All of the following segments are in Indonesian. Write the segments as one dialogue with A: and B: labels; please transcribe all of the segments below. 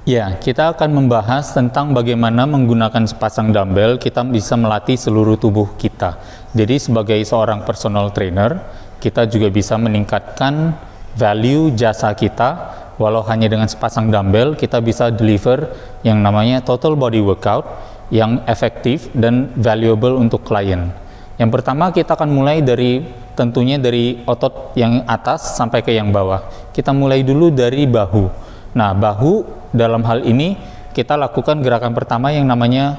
A: Ya, kita akan membahas tentang bagaimana menggunakan sepasang dumbbell kita bisa melatih seluruh tubuh kita. Jadi sebagai seorang personal trainer, kita juga bisa meningkatkan value jasa kita. Walau hanya dengan sepasang dumbbell, kita bisa deliver yang namanya total body workout yang efektif dan valuable untuk klien. Yang pertama, kita akan mulai tentunya dari otot yang atas sampai ke yang bawah. Kita mulai dulu dari bahu. Nah, bahu dalam hal ini kita lakukan gerakan pertama yang namanya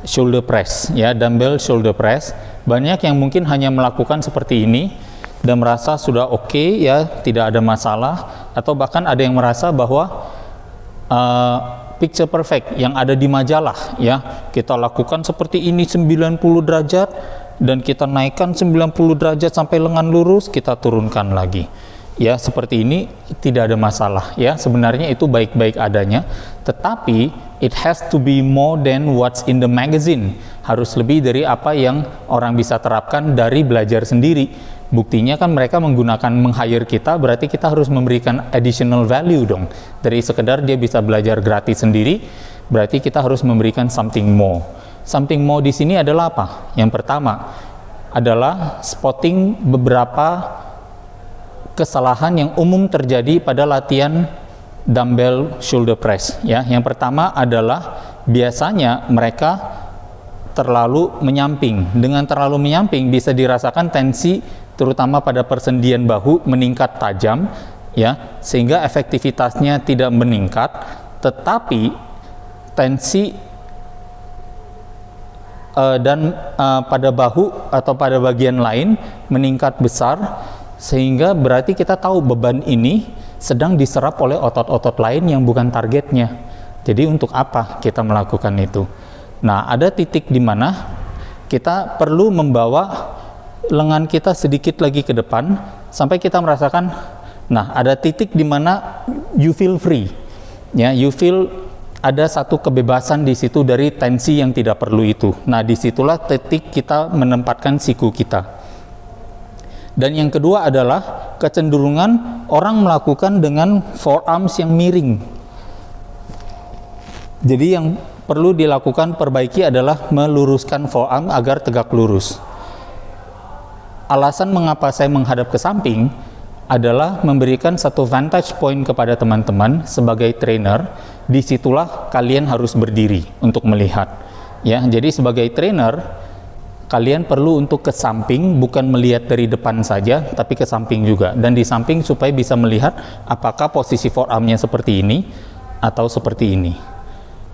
A: shoulder press, ya, dumbbell shoulder press. Banyak yang mungkin hanya melakukan seperti ini dan merasa sudah oke, ya, tidak ada masalah, atau bahkan ada yang merasa bahwa picture perfect yang ada di majalah, ya, kita lakukan seperti ini 90 derajat dan kita naikkan 90 derajat sampai lengan lurus, kita turunkan lagi. Ya, seperti ini tidak ada masalah, ya. Sebenarnya itu baik-baik adanya, tetapi it has to be more than what's in the magazine. Harus lebih dari apa yang orang bisa terapkan dari belajar sendiri. Buktinya kan mereka meng-hire kita, berarti kita harus memberikan additional value dong. Dari sekedar dia bisa belajar gratis sendiri, berarti kita harus memberikan something more. Something more di sini adalah apa? Yang pertama adalah spotting beberapa kesalahan yang umum terjadi pada latihan dumbbell shoulder press, ya. Yang pertama adalah biasanya mereka terlalu menyamping. Dengan terlalu menyamping bisa dirasakan tensi terutama pada persendian bahu meningkat tajam, ya, sehingga efektivitasnya tidak meningkat, tetapi tensi pada bahu atau pada bagian lain meningkat besar, sehingga berarti kita tahu beban ini sedang diserap oleh otot-otot lain yang bukan targetnya. Jadi untuk apa kita melakukan itu? Nah, ada titik di mana kita perlu membawa lengan kita sedikit lagi ke depan sampai kita merasakan, nah, ada titik di mana you feel free, ya, you feel ada satu kebebasan di situ dari tensi yang tidak perlu itu. Nah, disitulah titik kita menempatkan siku kita. Dan yang kedua adalah kecenderungan orang melakukan dengan forearms yang miring. Jadi yang perlu dilakukan perbaiki adalah meluruskan forearm agar tegak lurus. Alasan mengapa saya menghadap ke samping adalah memberikan satu vantage point kepada teman-teman sebagai trainer. Disitulah kalian harus berdiri untuk melihat, ya. Jadi sebagai trainer kalian perlu untuk ke samping, bukan melihat dari depan saja, tapi ke samping juga. Dan di samping supaya bisa melihat apakah posisi forearmnya seperti ini atau seperti ini.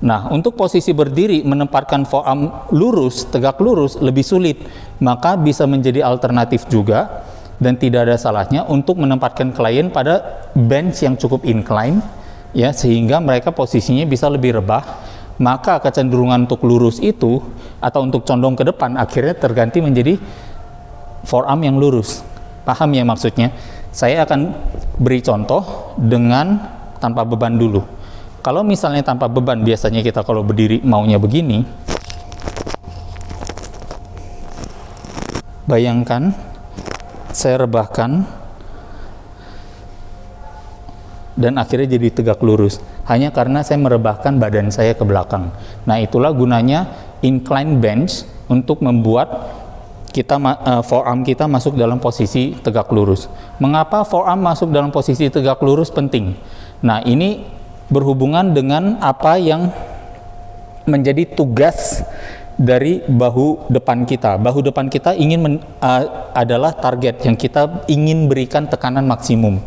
A: Nah, untuk posisi berdiri, menempatkan forearm lurus, tegak lurus, lebih sulit. Maka bisa menjadi alternatif juga, dan tidak ada salahnya untuk menempatkan klien pada bench yang cukup incline, ya, sehingga mereka posisinya bisa lebih rebah. Maka kecenderungan untuk lurus itu atau untuk condong ke depan akhirnya terganti menjadi forearm yang lurus. Paham ya maksudnya? Saya akan beri contoh dengan tanpa beban dulu. Kalau misalnya tanpa beban, biasanya kita kalau berdiri maunya begini. Bayangkan saya rebahkan dan akhirnya jadi tegak lurus, hanya karena saya merebahkan badan saya ke belakang. Nah, itulah gunanya incline bench untuk membuat kita forearm kita masuk dalam posisi tegak lurus. Mengapa forearm masuk dalam posisi tegak lurus penting? Nah, ini berhubungan dengan apa yang menjadi tugas dari bahu depan kita. Bahu depan kita adalah target yang kita ingin berikan tekanan maksimum.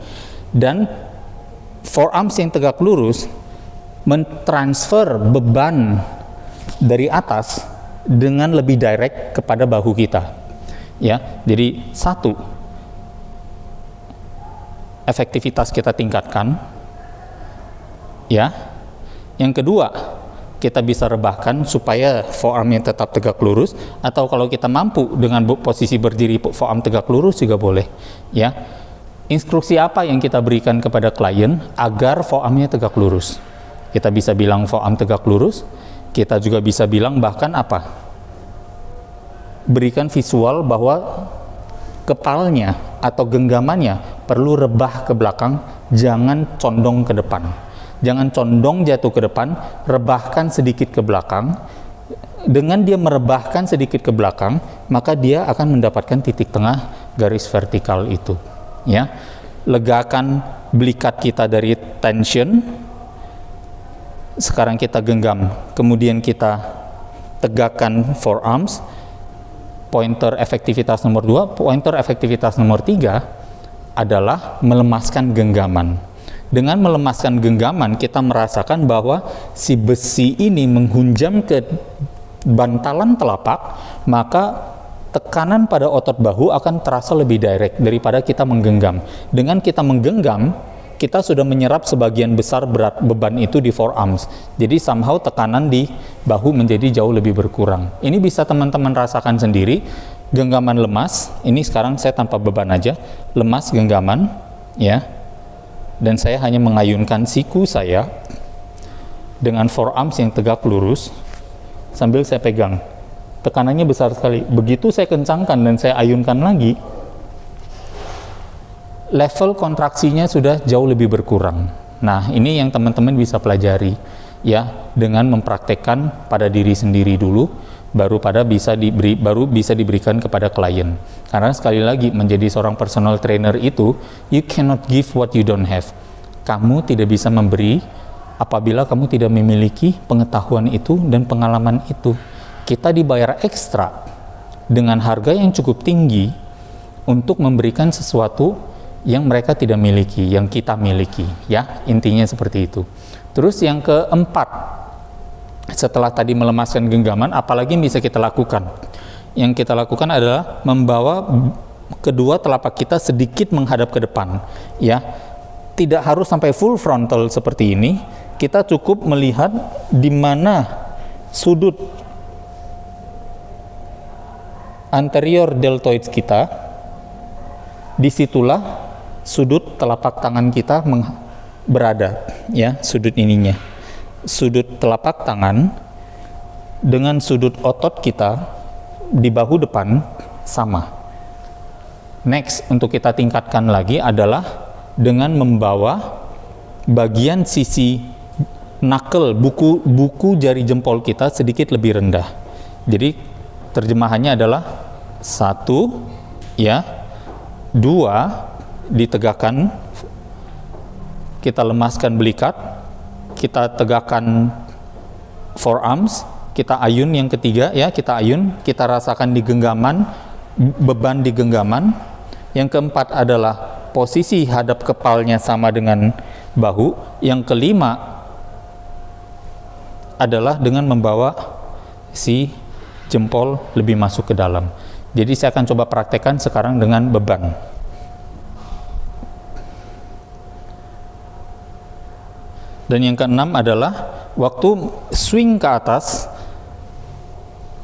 A: Dan forearms yang tegak lurus mentransfer beban dari atas dengan lebih direct kepada bahu kita, ya. Jadi satu, efektivitas kita tingkatkan, ya. Yang kedua, kita bisa rebahkan supaya forearmnya tetap tegak lurus, atau kalau kita mampu dengan posisi berdiri forearm tegak lurus juga boleh, ya. Instruksi apa yang kita berikan kepada klien agar forearmnya tegak lurus? Kita bisa bilang forearm tegak lurus, kita juga bisa bilang bahkan apa? Berikan visual bahwa kepalanya atau genggamannya perlu rebah ke belakang, jangan condong ke depan. Jangan condong jatuh ke depan, rebahkan sedikit ke belakang. Dengan dia merebahkan sedikit ke belakang, maka dia akan mendapatkan titik tengah garis vertikal itu. Ya, legakan belikat kita dari tension. Sekarang kita genggam, kemudian kita tegakkan forearms. Pointer efektivitas nomor 2, pointer efektivitas nomor 3 adalah melemaskan genggaman. Dengan melemaskan genggaman, kita merasakan bahwa si besi ini menghunjam ke bantalan telapak, maka tekanan pada otot bahu akan terasa lebih direct daripada kita menggenggam. Dengan kita menggenggam, kita sudah menyerap sebagian besar berat beban itu di forearms. Jadi somehow tekanan di bahu menjadi jauh lebih berkurang. Ini bisa teman-teman rasakan sendiri. Genggaman lemas, ini sekarang saya tanpa beban aja, lemas genggaman, ya. Dan saya hanya mengayunkan siku saya dengan forearms yang tegak lurus sambil saya pegang. Tekanannya besar sekali. Begitu saya kencangkan dan saya ayunkan lagi, level kontraksinya sudah jauh lebih berkurang. Nah, ini yang teman-teman bisa pelajari ya, dengan mempraktekkan pada diri sendiri dulu, baru bisa diberikan kepada klien. Karena sekali lagi, menjadi seorang personal trainer itu, you cannot give what you don't have. Kamu tidak bisa memberi apabila kamu tidak memiliki pengetahuan itu dan pengalaman itu. Kita dibayar ekstra dengan harga yang cukup tinggi untuk memberikan sesuatu yang mereka tidak miliki, yang kita miliki, ya, intinya seperti itu. Terus yang keempat, setelah tadi melemaskan genggaman, apalagi yang bisa kita lakukan? Yang kita lakukan adalah membawa kedua telapak kita sedikit menghadap ke depan, ya. Tidak harus sampai full frontal seperti ini. Kita cukup melihat di mana sudut anterior deltoids kita, disitulah sudut telapak tangan kita berada, ya, sudut ininya. Sudut telapak tangan dengan sudut otot kita di bahu depan sama. Next, untuk kita tingkatkan lagi adalah dengan membawa bagian sisi knuckle, buku jari jempol kita sedikit lebih rendah. Jadi terjemahannya adalah 1, ya, 2, ditegakkan, kita lemaskan belikat, kita tegakkan forearms, kita ayun yang ketiga, ya, kita ayun, kita rasakan di genggaman, beban di genggaman. Yang keempat adalah posisi hadap kepalanya sama dengan bahu. Yang kelima adalah dengan membawa si jempol lebih masuk ke dalam. Jadi saya akan coba praktekkan sekarang dengan beban. Dan yang keenam adalah waktu swing ke atas,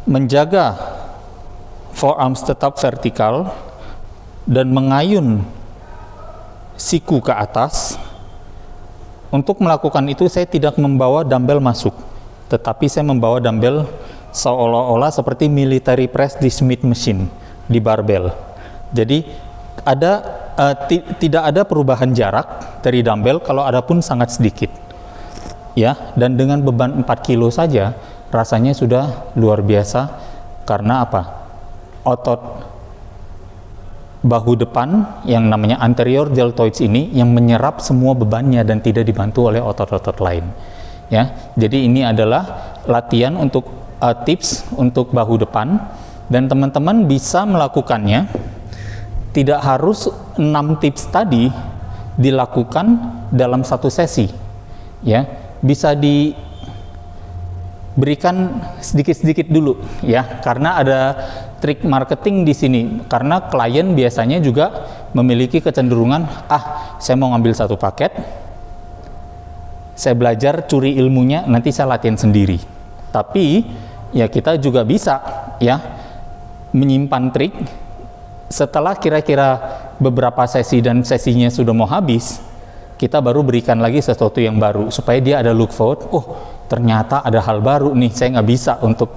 A: menjaga forearms tetap vertikal dan mengayun siku ke atas. Untuk melakukan itu saya tidak membawa dumbbell masuk, tetapi saya membawa dumbbell seolah-olah seperti military press di Smith machine, di barbell. Jadi tidak ada perubahan jarak dari dumbbell, kalau ada pun sangat sedikit. Ya, dan dengan beban 4 kilo saja rasanya sudah luar biasa. Karena apa? Otot bahu depan yang namanya anterior deltoids ini yang menyerap semua bebannya dan tidak dibantu oleh otot-otot lain. Ya, jadi ini adalah latihan untuk tips untuk bahu depan, dan teman-teman bisa melakukannya. Tidak harus 6 tips tadi dilakukan dalam satu sesi. Ya, bisa diberikan sedikit-sedikit dulu, ya, karena ada trik marketing di sini. Karena klien biasanya juga memiliki kecenderungan, saya mau ngambil satu paket, saya belajar curi ilmunya, nanti saya latihan sendiri. Tapi ya kita juga bisa, ya, menyimpan trik setelah kira-kira beberapa sesi dan sesinya sudah mau habis, kita baru berikan lagi sesuatu yang baru supaya dia ada look forward. Ternyata ada hal baru nih, saya nggak bisa untuk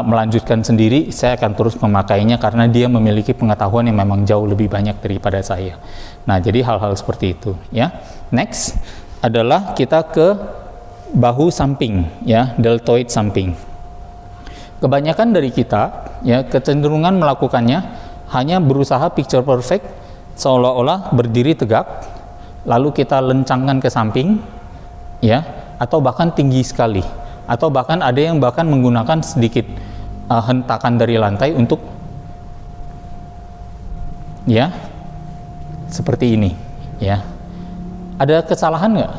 A: melanjutkan sendiri, saya akan terus memakainya karena dia memiliki pengetahuan yang memang jauh lebih banyak daripada saya. Nah, jadi hal-hal seperti itu, ya. Next, adalah kita ke bahu samping, ya, deltoid samping. Kebanyakan dari kita, ya, kecenderungan melakukannya hanya berusaha picture perfect, seolah-olah berdiri tegak, lalu kita lencangkan ke samping, ya, atau bahkan tinggi sekali, atau bahkan ada yang bahkan menggunakan sedikit hentakan dari lantai untuk, ya, seperti ini, ya. Ada kesalahan nggak?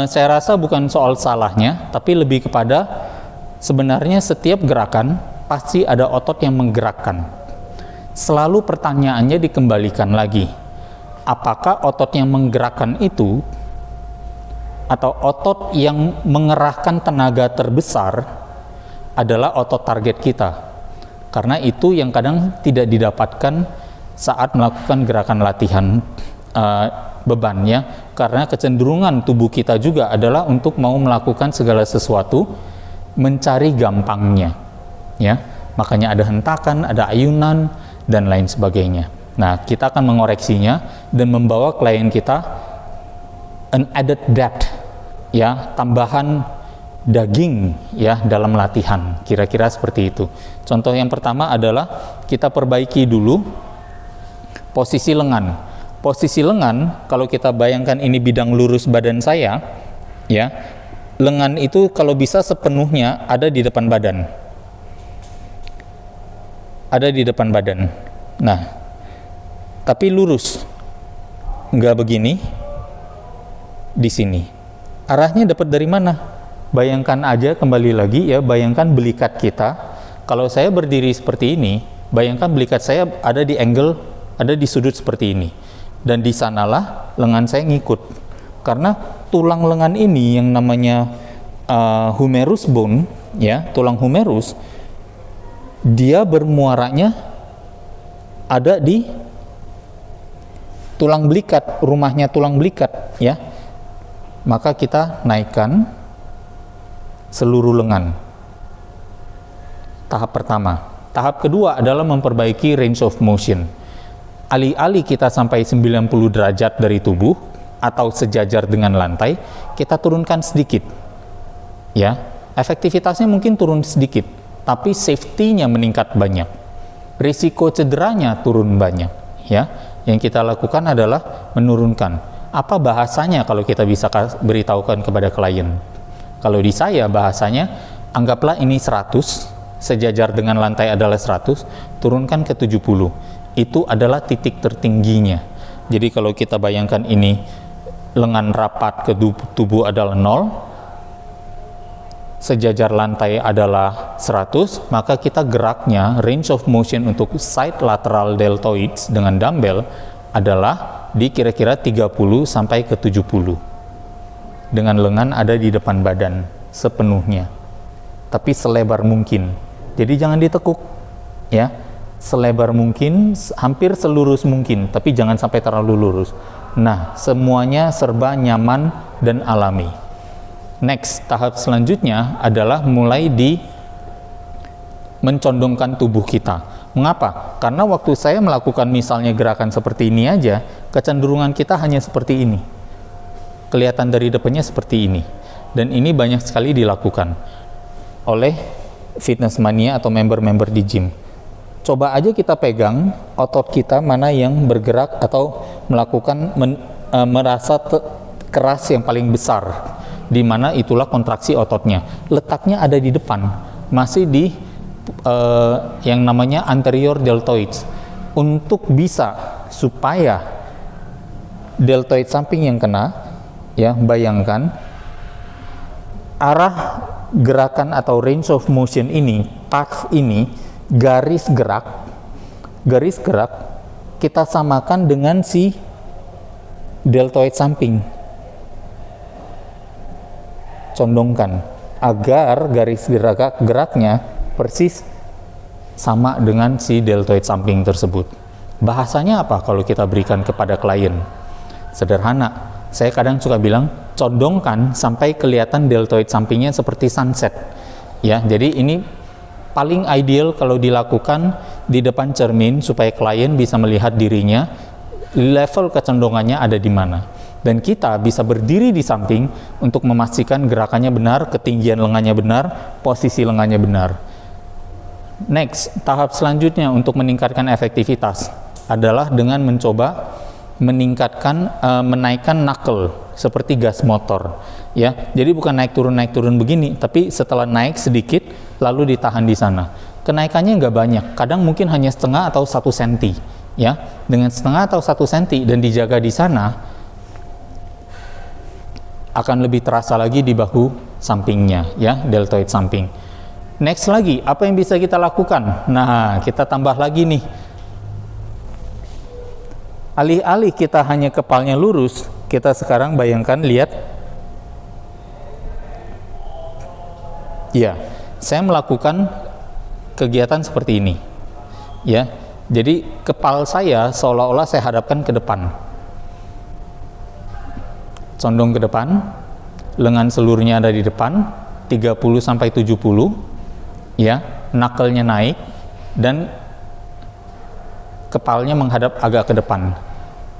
A: Saya rasa bukan soal salahnya, tapi lebih kepada sebenarnya setiap gerakan pasti ada otot yang menggerakkan. Selalu pertanyaannya dikembalikan lagi, apakah otot yang menggerakkan itu atau otot yang mengerahkan tenaga terbesar adalah otot target kita? Karena itu yang kadang tidak didapatkan saat melakukan gerakan latihan bebannya, karena kecenderungan tubuh kita juga adalah untuk mau melakukan segala sesuatu mencari gampangnya, ya. Makanya ada hentakan, ada ayunan dan lain sebagainya. Nah, kita akan mengoreksinya dan membawa klien kita an added depth, ya, tambahan daging, ya, dalam latihan. Kira-kira seperti itu. Contoh yang pertama adalah kita perbaiki dulu posisi lengan. Posisi lengan, kalau kita bayangkan ini bidang lurus badan saya, ya, lengan itu kalau bisa sepenuhnya ada di depan badan. Ada di depan badan. Nah, tapi lurus. Nggak begini. Di sini. Arahnya dapat dari mana? Bayangkan aja kembali lagi, ya, bayangkan belikat kita. Kalau saya berdiri seperti ini, bayangkan belikat saya ada di angle, ada di sudut seperti ini. Dan di sanalah lengan saya ngikut. Karena tulang lengan ini yang namanya humerus bone, ya, tulang humerus, dia bermuaranya ada di tulang belikat, rumahnya tulang belikat, ya. Maka kita naikkan seluruh lengan. Tahap pertama. Tahap kedua adalah memperbaiki range of motion. Alih-alih kita sampai 90 derajat dari tubuh atau sejajar dengan lantai, kita turunkan sedikit, ya. Efektivitasnya mungkin turun sedikit, tapi safety-nya meningkat banyak, risiko cederanya turun banyak, ya. Yang kita lakukan adalah menurunkan. Apa bahasanya kalau kita bisa beritahukan kepada klien? Kalau di saya bahasanya, anggaplah ini 100, sejajar dengan lantai adalah 100, turunkan ke 70. Itu adalah titik tertingginya. Jadi kalau kita bayangkan ini lengan rapat ke tubuh adalah 0, sejajar lantai adalah 100, maka kita geraknya, range of motion untuk side lateral deltoids dengan dumbbell adalah di kira-kira 30 sampai ke 70. Dengan lengan ada di depan badan sepenuhnya. Tapi selebar mungkin. Jadi jangan ditekuk, ya. Selebar mungkin, hampir selurus mungkin, tapi jangan sampai terlalu lurus. Nah, semuanya serba nyaman dan alami. Next, tahap selanjutnya adalah mulai di mencondongkan tubuh kita. Mengapa? Karena waktu saya melakukan misalnya gerakan seperti ini aja, kecenderungan kita hanya seperti ini. Kelihatan dari depannya seperti ini. Dan ini banyak sekali dilakukan oleh fitness mania atau member-member di gym. Coba aja kita pegang otot kita mana yang bergerak atau melakukan merasa keras yang paling besar, di mana itulah kontraksi ototnya. Letaknya ada di depan, masih di yang namanya anterior deltoids. Untuk bisa supaya deltoid samping yang kena, ya, bayangkan arah gerakan atau range of motion ini, path ini, garis gerak kita samakan dengan si deltoid samping. Condongkan agar garis geraknya persis sama dengan si deltoid samping tersebut. Bahasanya apa kalau kita berikan kepada klien? Sederhana. Saya kadang suka bilang, condongkan sampai kelihatan deltoid sampingnya seperti sunset. Ya, jadi ini paling ideal kalau dilakukan di depan cermin supaya klien bisa melihat dirinya, level kecondongannya ada di mana. dan kita bisa berdiri di samping untuk memastikan gerakannya benar, ketinggian lengannya benar, posisi lengannya benar. Next, tahap selanjutnya untuk meningkatkan efektivitas adalah dengan mencoba menaikkan knuckle seperti gas motor, ya. Jadi bukan naik turun begini, tapi setelah naik sedikit lalu ditahan di sana. Kenaikannya nggak banyak, kadang mungkin hanya setengah atau 1 senti, ya. Dengan setengah atau 1 senti dan dijaga di sana, akan lebih terasa lagi di bahu sampingnya, ya, deltoid samping. Next lagi, apa yang bisa kita lakukan? Nah, kita tambah lagi nih. Alih-alih kita hanya kepalanya lurus, kita sekarang bayangkan, lihat. Ya, saya melakukan kegiatan seperti ini. Ya, jadi kepala saya seolah-olah saya hadapkan ke depan. Condong ke depan, lengan seluruhnya ada di depan, 30 sampai 70. Ya, knuckle-nya naik dan kepalanya menghadap agak ke depan.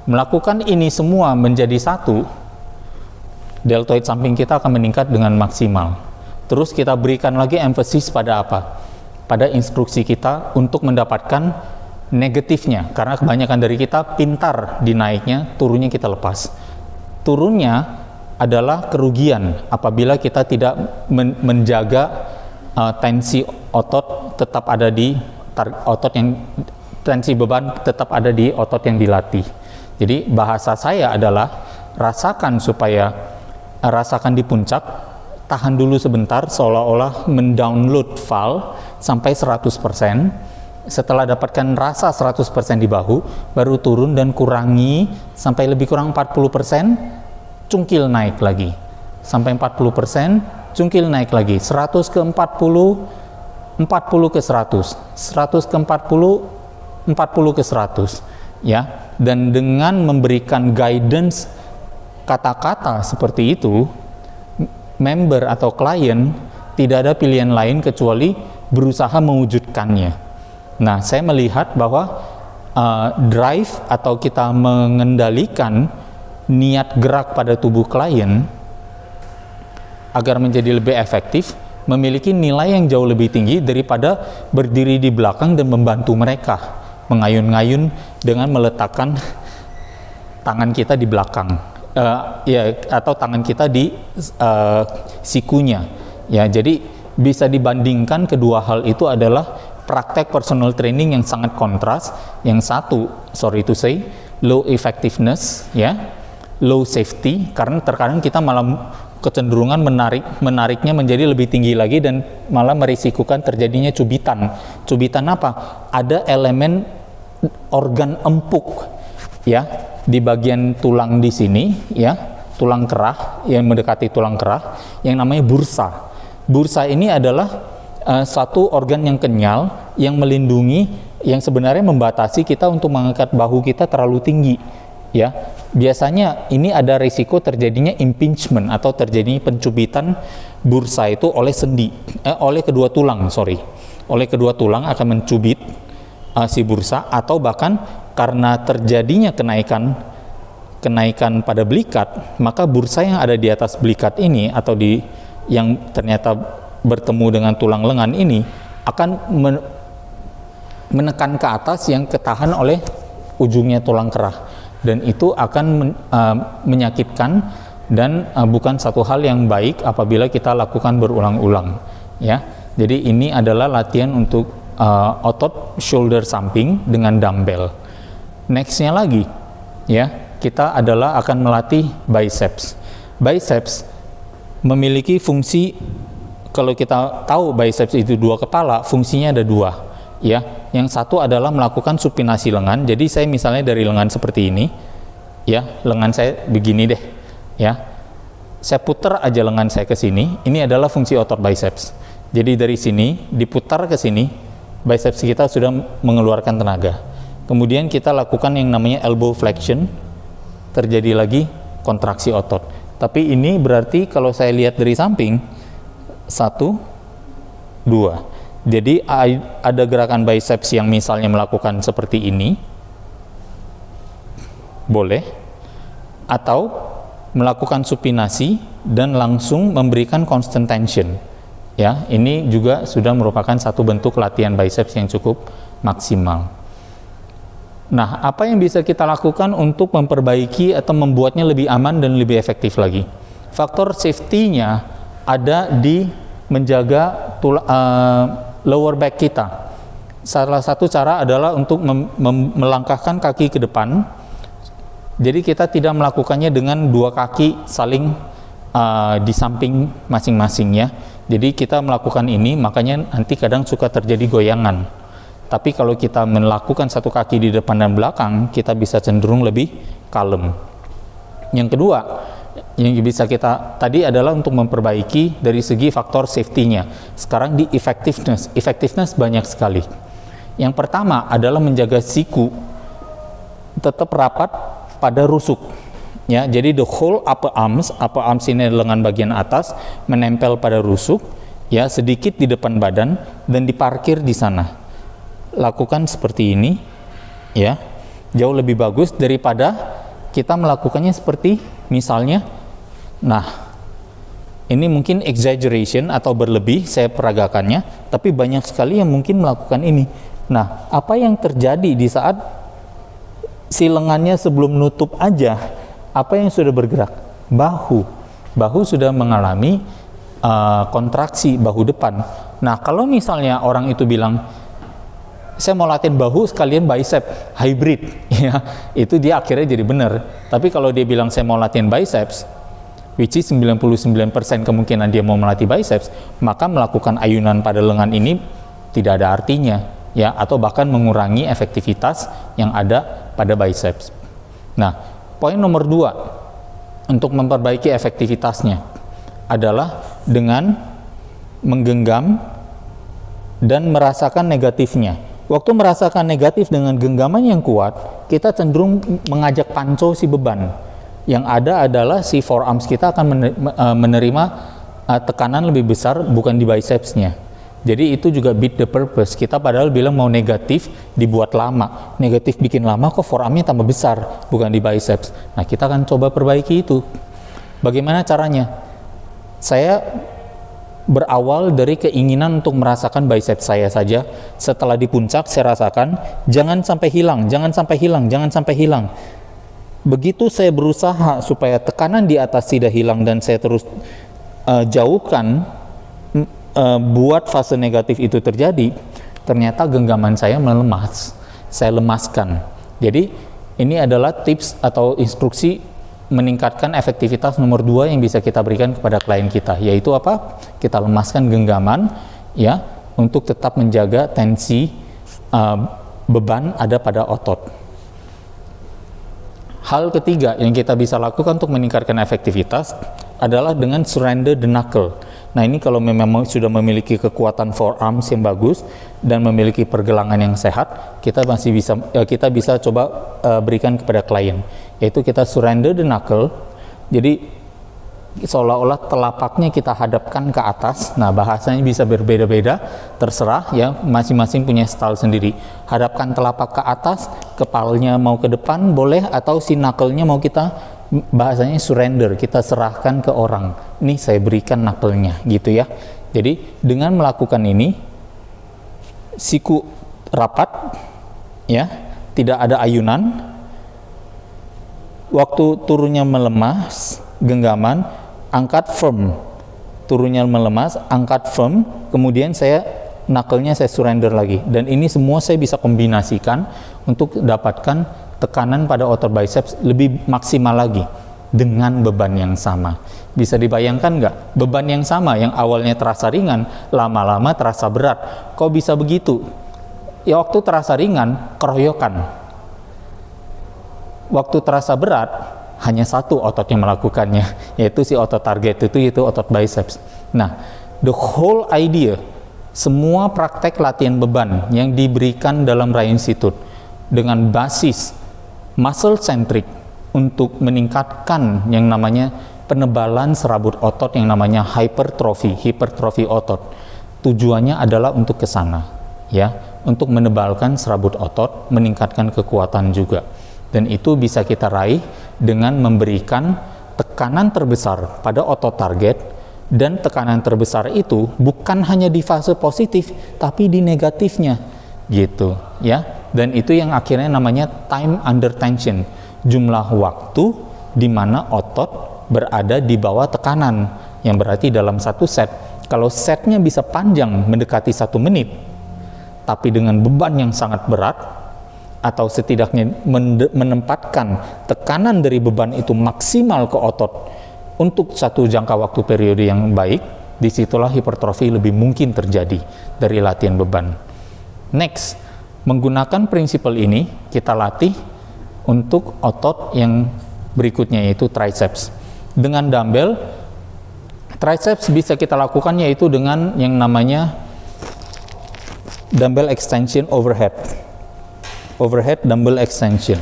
A: Melakukan ini semua menjadi satu, deltoid samping kita akan meningkat dengan maksimal. Terus kita berikan lagi emphasis pada apa? Pada instruksi kita untuk mendapatkan negatifnya, karena kebanyakan dari kita pintar di naiknya, turunnya kita lepas. Turunnya adalah kerugian apabila kita tidak menjaga tensi otot tetap ada di tensi beban tetap ada di otot yang dilatih. Jadi bahasa saya adalah rasakan di puncak, tahan dulu sebentar seolah-olah mendownload file sampai 100%. Setelah dapatkan rasa 100% di bahu, baru turun dan kurangi sampai lebih kurang 40%, cungkil naik lagi. Sampai 40%, cungkil naik lagi, 100 ke 40, 40 ke 100, 100 ke 40, 40 ke 100, ya. Dan dengan memberikan guidance kata-kata seperti itu, member atau klien tidak ada pilihan lain kecuali berusaha mewujudkannya. Nah, saya melihat bahwa drive atau kita mengendalikan niat gerak pada tubuh klien agar menjadi lebih efektif, memiliki nilai yang jauh lebih tinggi daripada berdiri di belakang dan membantu mereka mengayun-ngayun dengan meletakkan tangan kita di belakang, atau tangan kita di sikunya. Ya, jadi bisa dibandingkan kedua hal itu adalah praktek personal training yang sangat kontras. Yang satu, sorry to say, low effectiveness, ya, low safety, karena terkadang kita malah kecenderungan menariknya menjadi lebih tinggi lagi dan malah merisikukan terjadinya cubitan. Cubitan apa? Ada elemen organ empuk, ya, di bagian tulang di sini, ya, tulang kerah yang mendekati tulang kerah yang namanya bursa. Bursa ini adalah satu organ yang kenyal yang melindungi, yang sebenarnya membatasi kita untuk mengangkat bahu kita terlalu tinggi, ya. Biasanya ini ada risiko terjadinya impingement atau terjadinya pencubitan bursa itu oleh oleh kedua tulang, oleh kedua tulang akan mencubit si bursa, atau bahkan karena terjadinya kenaikan pada belikat, maka bursa yang ada di atas belikat ini atau yang ternyata bertemu dengan tulang lengan ini akan menekan ke atas yang ketahan oleh ujungnya tulang kerah. Dan itu akan menyakitkan dan bukan satu hal yang baik apabila kita lakukan berulang-ulang, ya. Jadi ini adalah latihan untuk otot shoulder samping dengan dumbbell. Nextnya lagi, ya, kita akan melatih biceps. Biceps memiliki fungsi, kalau kita tahu biceps itu 2 kepala, fungsinya ada 2, ya. Yang satu adalah melakukan supinasi lengan. Jadi saya misalnya dari lengan seperti ini, ya, lengan saya begini deh, ya. Saya putar aja lengan saya ke sini. Ini adalah fungsi otot biceps. Jadi dari sini diputar ke sini, biceps kita sudah mengeluarkan tenaga. Kemudian kita lakukan yang namanya elbow flexion, terjadi lagi kontraksi otot. Tapi ini berarti kalau saya lihat dari samping, 1, 2. Jadi ada gerakan biceps yang misalnya melakukan seperti ini, boleh, atau melakukan supinasi dan langsung memberikan constant tension. Ya, ini juga sudah merupakan satu bentuk latihan biceps yang cukup maksimal. Nah, apa yang bisa kita lakukan untuk memperbaiki atau membuatnya lebih aman dan lebih efektif lagi? Faktor safety-nya ada di menjaga lower back kita. Salah satu cara adalah untuk melangkahkan kaki ke depan. Jadi kita tidak melakukannya dengan dua kaki saling di samping masing-masing ya. Jadi kita melakukan ini, makanya nanti kadang suka terjadi goyangan. Tapi kalau kita melakukan satu kaki di depan dan belakang, kita bisa cenderung lebih kalem. Yang kedua, yang bisa kita tadi adalah untuk memperbaiki dari segi faktor safety-nya. Sekarang di effectiveness. Effectiveness banyak sekali. Yang pertama adalah menjaga siku tetap rapat pada rusuk. Ya, jadi the whole upper arms ini lengan bagian atas menempel pada rusuk, ya, sedikit di depan badan dan diparkir di sana. Lakukan seperti ini, ya, jauh lebih bagus daripada kita melakukannya seperti misalnya, nah, ini mungkin exaggeration atau berlebih saya peragakannya, tapi banyak sekali yang mungkin melakukan ini. Nah, apa yang terjadi di saat si lengannya sebelum nutup aja, apa yang sudah bergerak? Bahu sudah mengalami kontraksi bahu depan. Nah, kalau misalnya orang itu bilang, saya mau latihan bahu sekalian bicep, hybrid, ya, itu dia akhirnya jadi benar. Tapi kalau dia bilang saya mau latihan biceps, which is 99% kemungkinan dia mau melatih biceps, maka melakukan ayunan pada lengan ini tidak ada artinya, ya, atau bahkan mengurangi efektivitas yang ada pada biceps. Nah, poin nomor 2 untuk memperbaiki efektivitasnya adalah dengan menggenggam dan merasakan negatifnya. Waktu merasakan negatif dengan genggaman yang kuat, kita cenderung mengajak panco si beban. Yang ada adalah si forearms kita akan menerima tekanan lebih besar bukan di bicepsnya. Jadi itu juga beat the purpose. Kita padahal bilang mau negatif dibuat lama. Negatif bikin lama kok forearmnya tambah besar, bukan di biceps. Nah, kita akan coba perbaiki itu. Bagaimana caranya? Saya berawal dari keinginan untuk merasakan biceps saya saja. Setelah di puncak saya rasakan, jangan sampai hilang, jangan sampai hilang, jangan sampai hilang. Begitu saya berusaha supaya tekanan di atas tidak hilang dan saya terus jauhkan, buat fase negatif itu terjadi, ternyata genggaman saya melemas, saya lemaskan. Jadi ini adalah tips atau instruksi meningkatkan efektivitas nomor 2 yang bisa kita berikan kepada klien kita, yaitu apa? Kita lemaskan genggaman, ya, untuk tetap menjaga tensi beban ada pada otot. Hal ketiga yang kita bisa lakukan untuk meningkatkan efektivitas adalah dengan surrender the knuckle. Nah, ini kalau memang sudah memiliki kekuatan forearms yang bagus dan memiliki pergelangan yang sehat, kita bisa coba berikan kepada klien, yaitu kita surrender the knuckle. Jadi seolah-olah telapaknya kita hadapkan ke atas. Nah, bahasanya bisa berbeda-beda, terserah ya, masing-masing punya style sendiri. Hadapkan telapak ke atas, kepalanya mau ke depan boleh, atau si knuckle-nya mau kita, bahasanya surrender, kita serahkan ke orang. Nih saya berikan knuckle-nya, gitu ya. Jadi dengan melakukan ini, siku rapat, ya, tidak ada ayunan. Waktu turunnya melemas, genggaman, angkat firm. Turunnya melemas, angkat firm, kemudian knuckle-nya saya surrender lagi. Dan ini semua saya bisa kombinasikan untuk dapatkan tekanan pada otot biceps lebih maksimal lagi dengan beban yang sama. Bisa dibayangkan nggak? Beban yang sama yang awalnya terasa ringan, lama-lama terasa berat. Kok bisa begitu? Ya, waktu terasa ringan, keroyokan. Waktu terasa berat, hanya satu otot yang melakukannya, yaitu si otot target itu otot biceps. Nah, the whole idea, semua praktek latihan beban yang diberikan dalam Rai Institute dengan basis muscle centric untuk meningkatkan yang namanya penebalan serabut otot yang namanya hipertrofi otot. Tujuannya adalah untuk ke sana, ya, untuk menebalkan serabut otot, meningkatkan kekuatan juga. Dan itu bisa kita raih dengan memberikan tekanan terbesar pada otot target, dan tekanan terbesar itu bukan hanya di fase positif tapi di negatifnya gitu ya. Dan itu yang akhirnya namanya time under tension, jumlah waktu di mana otot berada di bawah tekanan, yang berarti dalam satu set, kalau setnya bisa panjang mendekati 1 menit tapi dengan beban yang sangat berat, atau setidaknya menempatkan tekanan dari beban itu maksimal ke otot untuk satu jangka waktu periode yang baik, disitulah hipertrofi lebih mungkin terjadi dari latihan beban. Next, menggunakan prinsip ini kita latih untuk otot yang berikutnya, yaitu triceps. Dengan dumbbell, triceps bisa kita lakukan yaitu dengan yang namanya dumbbell extension overhead dumbbell extension.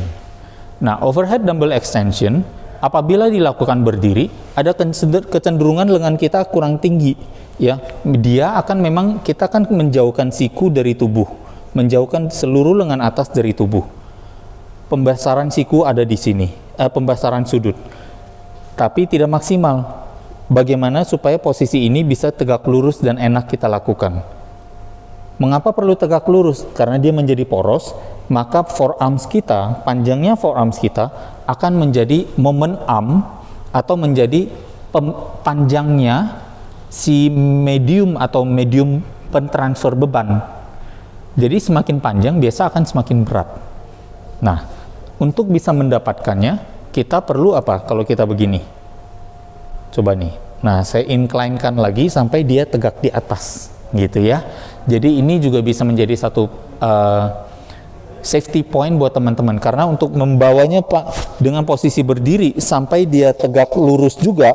A: Nah, overhead dumbbell extension apabila dilakukan berdiri, ada kecenderungan lengan kita kurang tinggi ya. Dia akan memang, kita kan menjauhkan siku dari tubuh, menjauhkan seluruh lengan atas dari tubuh. Pembesaran siku ada di sini, pembesaran sudut, tapi tidak maksimal. Bagaimana supaya posisi ini bisa tegak lurus dan enak kita lakukan? Mengapa perlu tegak lurus? Karena dia menjadi poros, maka forearms kita, panjangnya forearms kita akan menjadi moment arm, atau menjadi panjangnya si medium atau medium pentransfer beban. Jadi semakin panjang biasa akan semakin berat. Nah, untuk bisa mendapatkannya kita perlu apa? Kalau kita begini, coba nih, nah saya incline-kan lagi sampai dia tegak di atas gitu ya. Jadi ini juga bisa menjadi satu safety point buat teman-teman, karena untuk membawanya Pak dengan posisi berdiri sampai dia tegak lurus juga,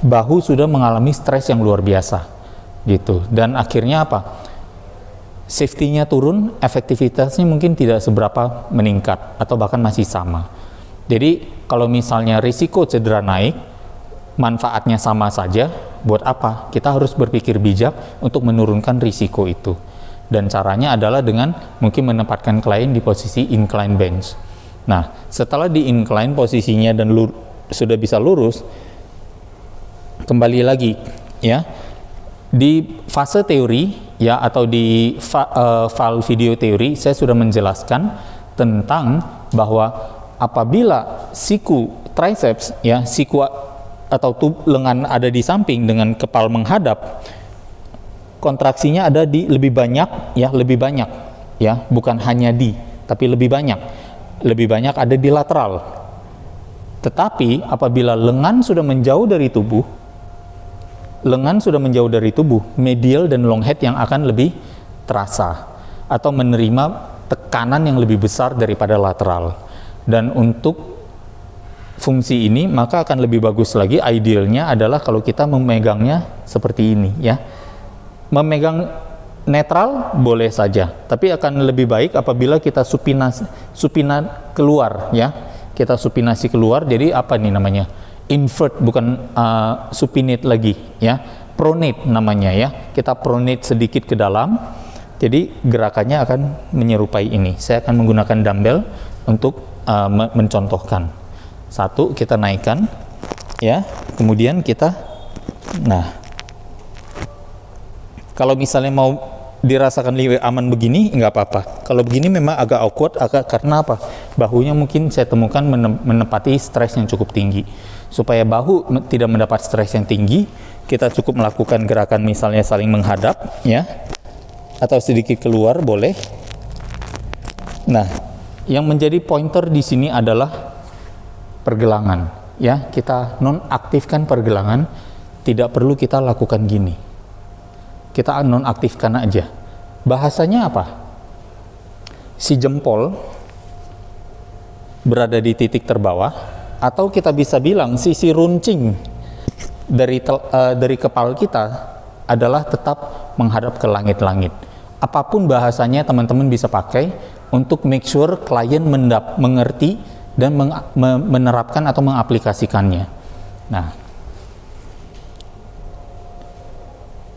A: bahu sudah mengalami stres yang luar biasa gitu. Dan akhirnya apa? Safety-nya turun, efektivitasnya mungkin tidak seberapa meningkat atau bahkan masih sama. Jadi kalau misalnya risiko cedera naik, manfaatnya sama saja, buat apa? Kita harus berpikir bijak untuk menurunkan risiko itu. Dan caranya adalah dengan mungkin menempatkan klien di posisi incline bench. Nah, setelah di incline posisinya dan sudah bisa lurus, kembali lagi ya, di fase teori ya, atau di file video teori saya sudah menjelaskan tentang bahwa apabila siku triceps ya, siku atau lengan ada di samping dengan kepal menghadap, kontraksinya ada di lebih banyak ya, bukan hanya di, tapi lebih banyak ada di lateral. Tetapi apabila lengan sudah menjauh dari tubuh, medial dan long head yang akan lebih terasa atau menerima tekanan yang lebih besar daripada lateral. Dan untuk fungsi ini maka akan lebih bagus lagi, idealnya adalah kalau kita memegangnya seperti ini ya. Memegang netral boleh saja, tapi akan lebih baik apabila kita supinasi keluar ya. Kita supinasi keluar, jadi apa nih namanya? Invert, bukan supinate lagi ya. Pronate namanya ya. Kita pronate sedikit ke dalam. Jadi gerakannya akan menyerupai ini. Saya akan menggunakan dumbbell untuk mencontohkan. Satu, kita naikkan ya, kemudian kita, nah kalau misalnya mau dirasakan lebih aman begini nggak apa-apa. Kalau begini memang agak awkward, karena apa? Bahunya mungkin saya temukan menempati stres yang cukup tinggi. Supaya bahu tidak mendapat stres yang tinggi, kita cukup melakukan gerakan misalnya saling menghadap ya, atau sedikit keluar boleh. Nah, yang menjadi pointer di sini adalah pergelangan ya. Kita nonaktifkan pergelangan, tidak perlu kita lakukan gini, kita nonaktifkan aja. Bahasanya apa? Si jempol berada di titik terbawah, atau kita bisa bilang sisi runcing dari kepala kita adalah tetap menghadap ke langit-langit. Apapun bahasanya teman-teman bisa pakai untuk make sure klien mengerti dan menerapkan atau mengaplikasikannya. Nah,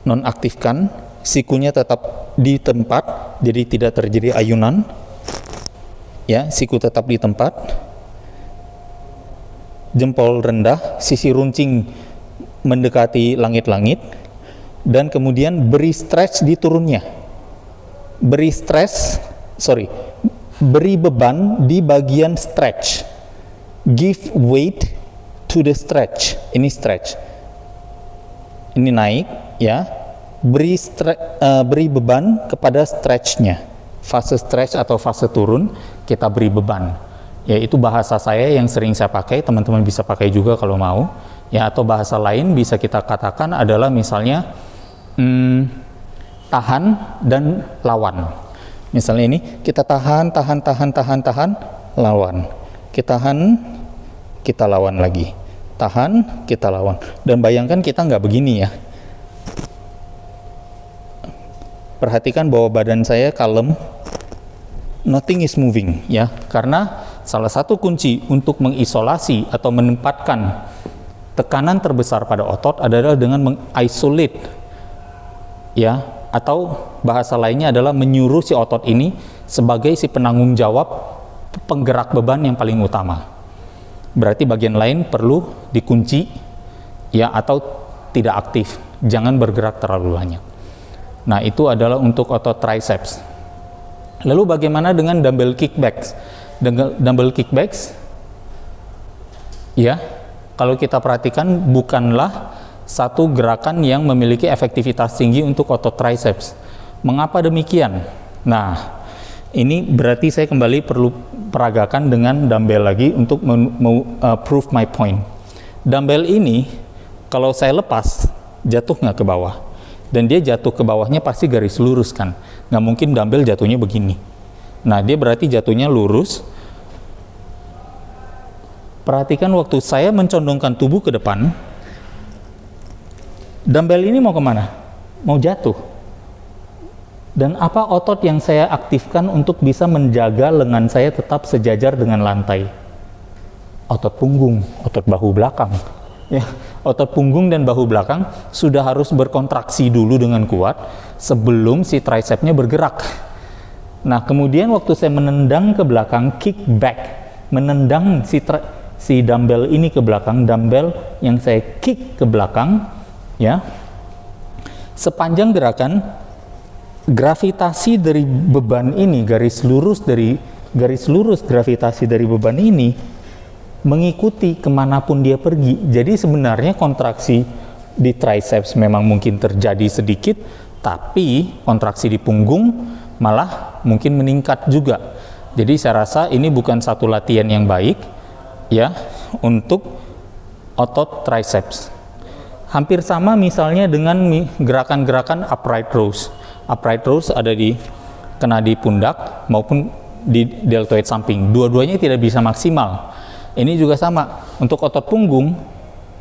A: nonaktifkan, sikunya tetap di tempat, jadi tidak terjadi ayunan. Ya, siku tetap di tempat. jempol rendah, sisi runcing mendekati langit-langit, dan kemudian beri stretch di turunnya. Beri beban di bagian stretch. Give weight to the stretch. Ini stretch. Ini naik, ya. Beri beban kepada stretchnya. Fase stretch atau fase turun, kita beri beban. Ya, itu bahasa saya yang sering saya pakai, teman-teman bisa pakai juga kalau mau. Ya, atau bahasa lain bisa kita katakan adalah misalnya tahan dan lawan. Misalnya ini, kita tahan, lawan. Kita tahan, kita lawan lagi. Tahan, kita lawan. Dan bayangkan kita nggak begini ya. Perhatikan bahwa badan saya kalem, nothing is moving ya, karena salah satu kunci untuk mengisolasi atau menempatkan tekanan terbesar pada otot adalah dengan mengisolate ya, atau bahasa lainnya adalah menyuruh si otot ini sebagai si penanggung jawab penggerak beban yang paling utama. Berarti bagian lain perlu dikunci ya, atau tidak aktif, jangan bergerak terlalu banyak. Nah, itu adalah untuk otot triceps. Lalu bagaimana dengan dumbbell kickbacks? Dumbbell kickbacks, ya, kalau kita perhatikan bukanlah satu gerakan yang memiliki efektivitas tinggi untuk otot triceps. Mengapa demikian? Nah, ini berarti saya kembali perlu peragakan dengan dumbbell lagi untuk prove my point. Dumbbell ini, kalau saya lepas, jatuh nggak ke bawah? Dan dia jatuh ke bawahnya pasti garis lurus kan? Nggak mungkin dumbbell jatuhnya begini. Nah, dia berarti jatuhnya lurus. Perhatikan waktu saya mencondongkan tubuh ke depan, dumbbell ini mau kemana? Mau jatuh. Dan apa otot yang saya aktifkan untuk bisa menjaga lengan saya tetap sejajar dengan lantai? Otot punggung, otot bahu belakang. Ya, otot punggung dan bahu belakang sudah harus berkontraksi dulu dengan kuat sebelum si tricepsnya bergerak. Nah, kemudian waktu saya menendang ke belakang, kick back, menendang si dumbbell ini ke belakang, dumbbell yang saya kick ke belakang, ya, sepanjang gerakan, gravitasi dari beban ini, garis lurus gravitasi dari beban ini mengikuti kemanapun dia pergi. Jadi sebenarnya kontraksi di triceps memang mungkin terjadi sedikit, tapi kontraksi di punggung malah mungkin meningkat juga. Jadi saya rasa ini bukan satu latihan yang baik ya untuk otot triceps. Hampir sama misalnya dengan gerakan-gerakan upright rows. Upright rows ada kena di pundak maupun di deltoid samping. Dua-duanya tidak bisa maksimal. Ini juga sama. Untuk otot punggung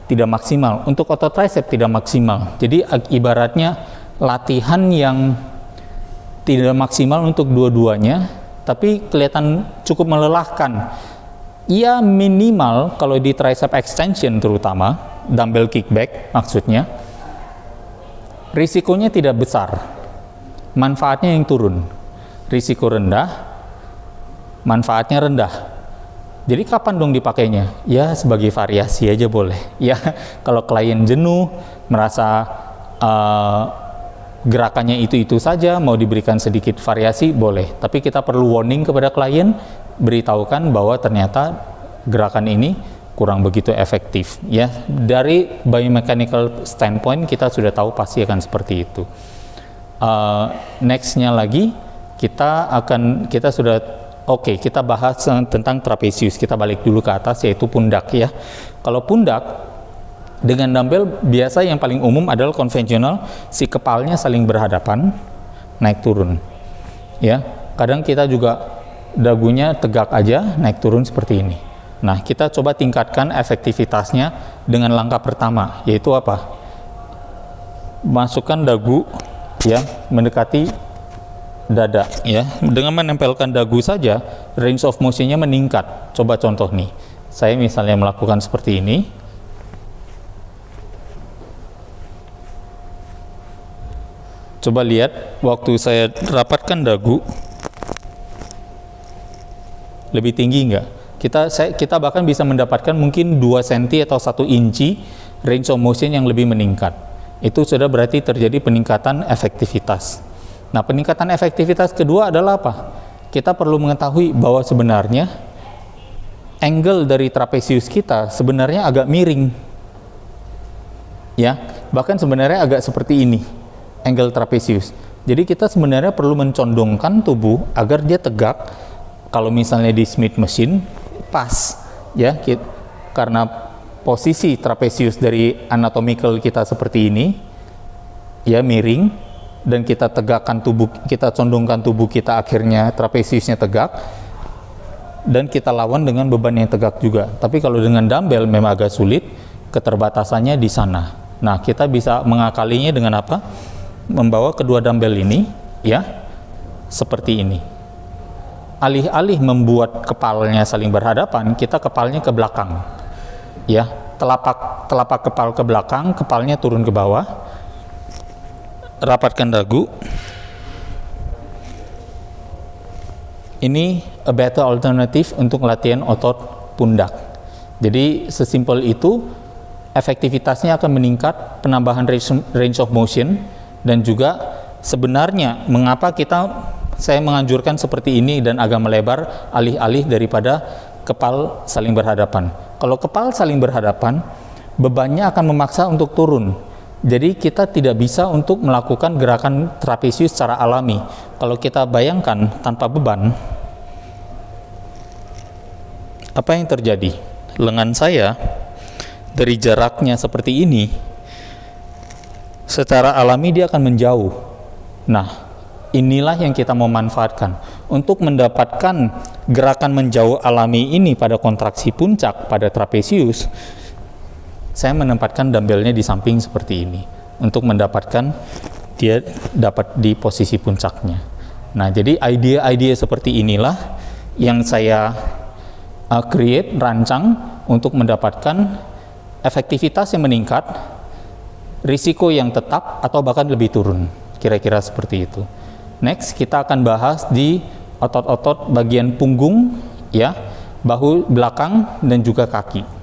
A: tidak maksimal, untuk otot tricep tidak maksimal. Jadi ibaratnya latihan yang tidak maksimal untuk dua-duanya, tapi kelihatan cukup melelahkan. Ya minimal kalau di tricep extension terutama, dumbbell kickback maksudnya, risikonya tidak besar, manfaatnya yang turun. Risiko rendah, manfaatnya rendah. Jadi kapan dong dipakainya? Ya sebagai variasi aja boleh. Ya kalau klien jenuh, merasa gerakannya itu-itu saja, mau diberikan sedikit variasi boleh. Tapi kita perlu warning kepada klien, beritahukan bahwa ternyata gerakan ini kurang begitu efektif. Ya dari biomechanical standpoint kita sudah tahu pasti akan seperti itu. Nextnya lagi kita sudah kita bahas tentang trapezius. Kita balik dulu ke atas yaitu pundak ya. Kalau pundak dengan dumbbell biasa yang paling umum adalah konvensional, si kepalanya saling berhadapan, naik turun. Ya, kadang kita juga dagunya tegak aja, naik turun seperti ini. Nah, kita coba tingkatkan efektivitasnya dengan langkah pertama, yaitu apa? Masukkan dagu ya mendekati dada ya. Dengan menempelkan dagu saja, range of motion-nya meningkat. Coba contoh nih. Saya misalnya melakukan seperti ini. Coba lihat waktu saya rapatkan dagu lebih tinggi enggak? Kita bahkan bisa mendapatkan mungkin 2 cm atau 1 inci range of motion yang lebih meningkat. Itu sudah berarti terjadi peningkatan efektivitas. Nah, peningkatan efektivitas kedua adalah apa? Kita perlu mengetahui bahwa sebenarnya angle dari trapesius kita sebenarnya agak miring. Ya, bahkan sebenarnya agak seperti ini, angle trapesius. Jadi kita sebenarnya perlu mencondongkan tubuh agar dia tegak. Kalau misalnya di Smith machine pas, ya, karena posisi trapesius dari anatomical kita seperti ini, ya, miring, dan kita tegakkan tubuh, kita condongkan tubuh kita, akhirnya trapesiusnya tegak, dan kita lawan dengan beban yang tegak juga. Tapi kalau dengan dumbbell memang agak sulit, keterbatasannya di sana. Nah, kita bisa mengakalinya dengan apa? Membawa kedua dumbbell ini, ya, seperti ini. Alih-alih membuat kepalanya saling berhadapan, kita kepalnya ke belakang, ya, telapak kepal ke belakang, kepalnya turun ke bawah, rapatkan dagu. Ini a better alternative untuk latihan otot pundak. Jadi sesimpel itu, efektivitasnya akan meningkat, penambahan range of motion, dan juga sebenarnya mengapa saya menganjurkan seperti ini dan agak melebar alih-alih daripada kepal saling berhadapan. Kalau kepal saling berhadapan, bebannya akan memaksa untuk turun. Jadi kita tidak bisa untuk melakukan gerakan trapesius secara alami. Kalau kita bayangkan tanpa beban, apa yang terjadi? Lengan saya dari jaraknya seperti ini, secara alami dia akan menjauh. Nah, inilah yang kita mau manfaatkan untuk mendapatkan gerakan menjauh alami ini pada kontraksi puncak pada trapesius. Saya menempatkan dumbbellnya di samping seperti ini untuk mendapatkan dia dapat di posisi puncaknya. Nah, jadi ide-ide seperti inilah yang saya rancang untuk mendapatkan efektivitas yang meningkat, risiko yang tetap atau bahkan lebih turun, kira-kira seperti itu. Next, kita akan bahas di otot-otot bagian punggung, ya, bahu belakang dan juga kaki.